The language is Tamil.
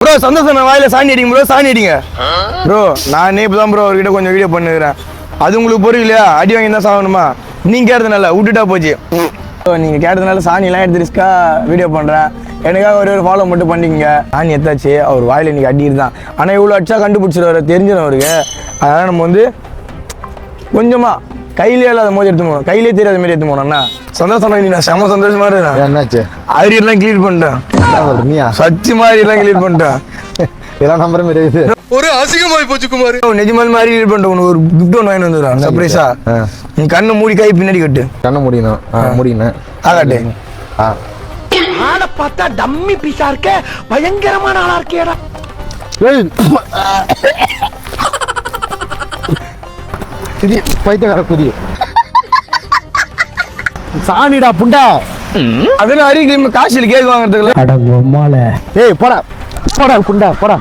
ப்ரோ சந்தோஷம் நான் வாயில சாணி அடிங்க ப்ரோ சாணி அடிங்க ப்ரோ நானே இப்பதான் ப்ரோ அவர்கிட்ட கொஞ்சம் வீடியோ பண்ணுகிறேன் அது உங்களுக்கு பொருள் இல்லையா அடி வாங்கி தான் சாகணுமா நீங்க கேட்டதுனால விட்டுட்டா போச்சு நீங்க கேட்டதுனால சாணி எல்லாம் எடுத்து ரிஸ்கா வீடியோ பண்றேன் எனக்காக ஒரு ஃபாலோ மட்டும் பண்ணிக்கங்க சாணி எத்தாச்சு அவர் வாயில இன்னைக்கு அடிக்கிறது தான் ஆனா இவ்வளவு அடிச்சா கண்டுபிடிச்சிருவாரு தெரிஞ்சிடும் அவருக்கு அதனால நம்ம வந்து கொஞ்சமா கையிலே இல்லாத போது எடுத்து போகணும் கையிலே தெரியாத மாதிரி எடுத்து போனோம்னா சந்தோஷம் நான் செம சந்தோஷமா இருக்கேன் என்னாச்சு அரியெல்லாம் கிளீன் பண்ணிட்டேன் சச்சி மாதிரி எல்லாம் கிளீன் பண்ணிட்டேன் இதெல்லாம் நம்பர் மாதிரி ஒரு அசிங்கமாய் போச்சு குமார் நிஜமால் மாதிரி கிளீன் பண்ணிட்டேன் உனக்கு ஒரு கிஃப்ட் ஒன்று வாங்கி வந்துடுறேன் சர்ப்ரைஸா நீ கண்ணை மூடி கை பின்னாடி கட்டு கண்ணை முடியணும் முடியணும் ஆகாட்டே ஆளை பார்த்தா டம்மி பீஸா இருக்க பயங்கரமான ஆளா இருக்கேடா பைத்தியக்கார புதிய சாணிடா புண்டா அதெல்லாம் அரிய காசு கேக் வாங்குறதுக்குள்ள ஏய் போடா போடா புண்டா போடா